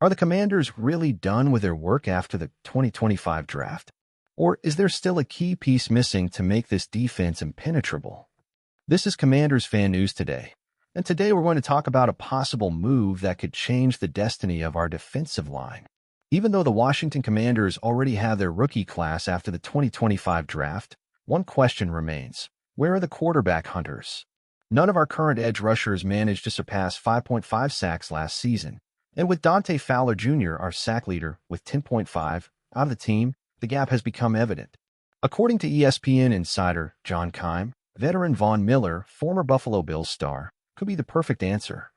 Are the Commanders really done with their work after the 2025 draft? Or is there still a key piece missing to make this defense impenetrable? This is Commanders Fan News Today, and today we're going to talk about a possible move that could change the destiny of our defensive line. Even though the Washington Commanders already have their rookie class after the 2025 draft, one question remains. Where are the quarterback hunters? None of our current edge rushers managed to surpass 5.5 sacks last season, and with Dante Fowler Jr., our sack leader, with 10.5 out of the team, the gap has become evident. According to ESPN insider John Keim, veteran Von Miller, former Buffalo Bills star, could be the perfect answer.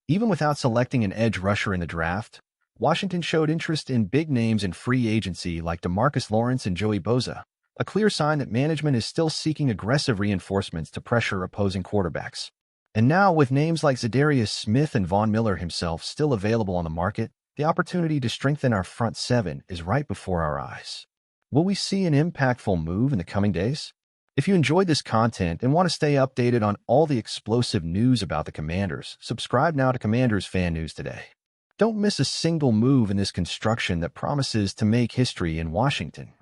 Even without selecting an edge rusher in the draft, Washington showed interest in big names in free agency like DeMarcus Lawrence and Joey Bosa, a clear sign that management is still seeking aggressive reinforcements to pressure opposing quarterbacks. And now, with names like Zadarius Smith and Von Miller himself still available on the market, the opportunity to strengthen our front seven is right before our eyes. Will we see an impactful move in the coming days? If you enjoyed this content and want to stay updated on all the explosive news about the Commanders, subscribe now to Commanders Fan News Today. Don't miss a single move in this construction that promises to make history in Washington.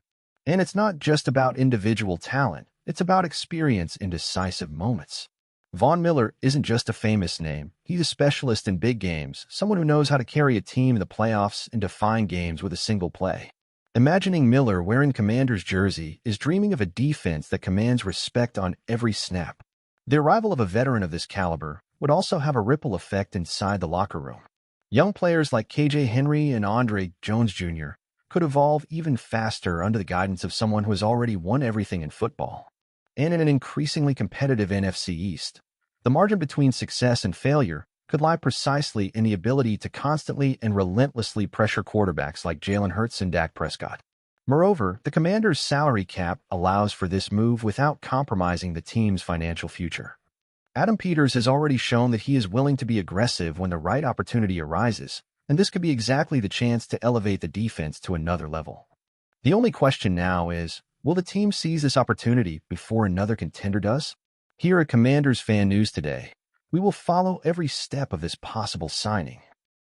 And it's not just about individual talent, it's about experience in decisive moments. Von Miller isn't just a famous name. He's a specialist in big games, someone who knows how to carry a team in the playoffs and define games with a single play. Imagining Miller wearing Commander's jersey is dreaming of a defense that commands respect on every snap. The arrival of a veteran of this caliber would also have a ripple effect inside the locker room. Young players like KJ Henry and Andre Jones Jr. could evolve even faster under the guidance of someone who has already won everything in football. And in an increasingly competitive NFC East, the margin between success and failure could lie precisely in the ability to constantly and relentlessly pressure quarterbacks like Jalen Hurts and Dak Prescott. Moreover, the Commanders' salary cap allows for this move without compromising the team's financial future. Adam Peters has already shown that he is willing to be aggressive when the right opportunity arises, and this could be exactly the chance to elevate the defense to another level. The only question now is, will the team seize this opportunity before another contender does? Here at Commanders Fan News Today, we will follow every step of this possible signing.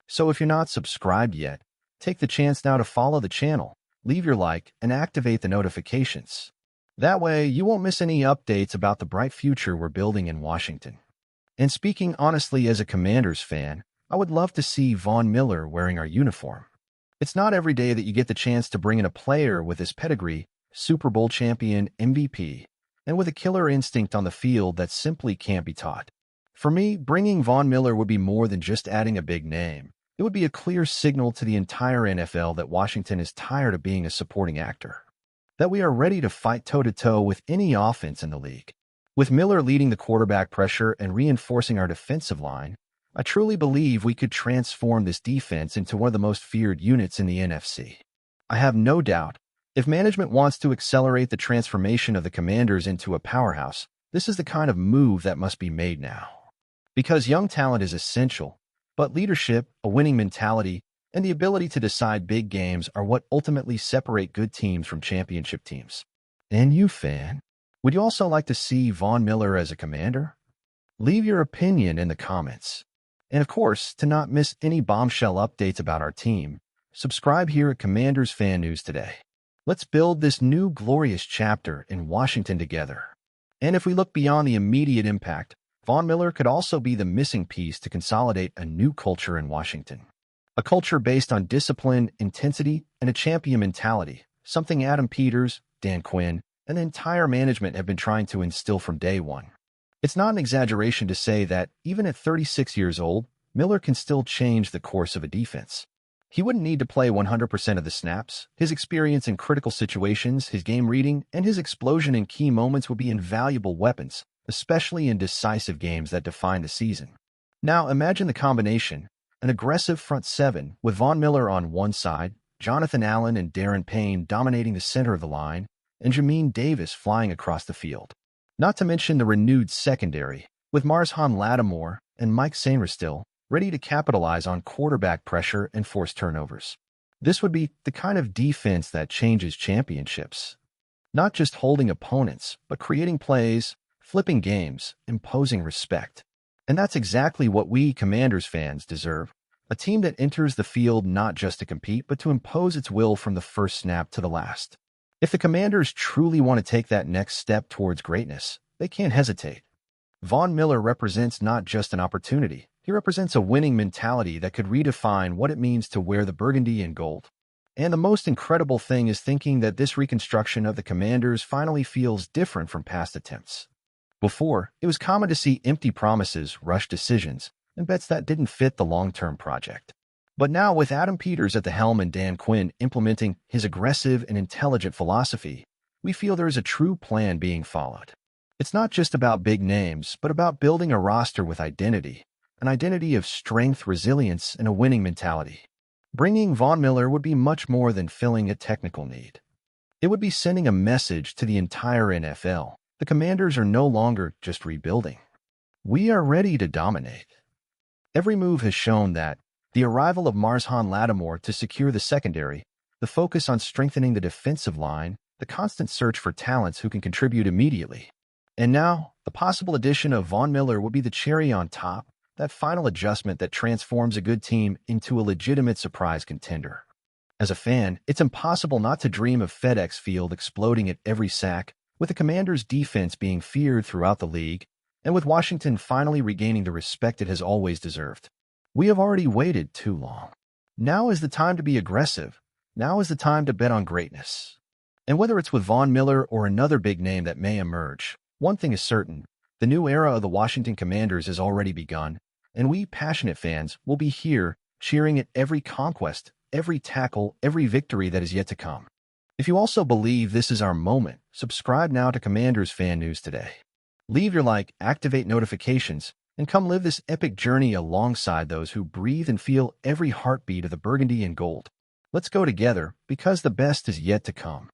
So if you're not subscribed yet, take the chance now to follow the channel, leave your like, and activate the notifications. That way, you won't miss any updates about the bright future we're building in Washington. And speaking honestly as a Commanders fan, I would love to see Von Miller wearing our uniform. It's not every day that you get the chance to bring in a player with his pedigree, Super Bowl champion, MVP, and with a killer instinct on the field that simply can't be taught. For me, bringing Von Miller would be more than just adding a big name. It would be a clear signal to the entire NFL that Washington is tired of being a supporting actor, that we are ready to fight toe-to-toe with any offense in the league. With Miller leading the quarterback pressure and reinforcing our defensive line, I truly believe we could transform this defense into one of the most feared units in the NFC. I have no doubt, if management wants to accelerate the transformation of the Commanders into a powerhouse, this is the kind of move that must be made now. Because young talent is essential, but leadership, a winning mentality, and the ability to decide big games are what ultimately separate good teams from championship teams. And you, fan, would you also like to see Von Miller as a Commander? Leave your opinion in the comments. And of course, to not miss any bombshell updates about our team, subscribe here at Commanders Fan News Today. Let's build this new glorious chapter in Washington together. And if we look beyond the immediate impact, Von Miller could also be the missing piece to consolidate a new culture in Washington. A culture based on discipline, intensity, and a champion mentality, something Adam Peters, Dan Quinn, and the entire management have been trying to instill from day one. It's not an exaggeration to say that, even at 36 years old, Miller can still change the course of a defense. He wouldn't need to play 100% of the snaps. His experience in critical situations, his game reading, and his explosion in key moments would be invaluable weapons, especially in decisive games that define the season. Now imagine the combination: an aggressive front seven with Von Miller on one side, Jonathan Allen and Darren Payne dominating the center of the line, and Jamin Davis flying across the field. Not to mention the renewed secondary, with Marshawn Lattimore and Mike Sainristil ready to capitalize on quarterback pressure and force turnovers. This would be the kind of defense that changes championships. Not just holding opponents, but creating plays, flipping games, imposing respect. And that's exactly what we Commanders fans deserve. A team that enters the field not just to compete, but to impose its will from the first snap to the last. If the Commanders truly want to take that next step towards greatness, they can't hesitate. Von Miller represents not just an opportunity, he represents a winning mentality that could redefine what it means to wear the burgundy and gold. And the most incredible thing is thinking that this reconstruction of the Commanders finally feels different from past attempts. Before, it was common to see empty promises, rushed decisions, and bets that didn't fit the long-term project. But now, with Adam Peters at the helm and Dan Quinn implementing his aggressive and intelligent philosophy, we feel there is a true plan being followed. It's not just about big names, but about building a roster with identity, an identity of strength, resilience, and a winning mentality. Bringing Von Miller would be much more than filling a technical need. It would be sending a message to the entire NFL. The Commanders are no longer just rebuilding. We are ready to dominate. Every move has shown that the arrival of Marshawn Lattimore to secure the secondary, the focus on strengthening the defensive line, the constant search for talents who can contribute immediately. And now, the possible addition of Von Miller would be the cherry on top, that final adjustment that transforms a good team into a legitimate surprise contender. As a fan, it's impossible not to dream of FedEx Field exploding at every sack, with the Commanders' defense being feared throughout the league, and with Washington finally regaining the respect it has always deserved. We have already waited too long. Now is the time to be aggressive. Now is the time to bet on greatness. And whether it's with Von Miller or another big name that may emerge, one thing is certain, the new era of the Washington Commanders has already begun, and we passionate fans will be here cheering at every conquest, every tackle, every victory that is yet to come. If you also believe this is our moment, subscribe now to Commanders Fan News today. Leave your like, activate notifications, and come live this epic journey alongside those who breathe and feel every heartbeat of the burgundy and gold. Let's go together, because the best is yet to come.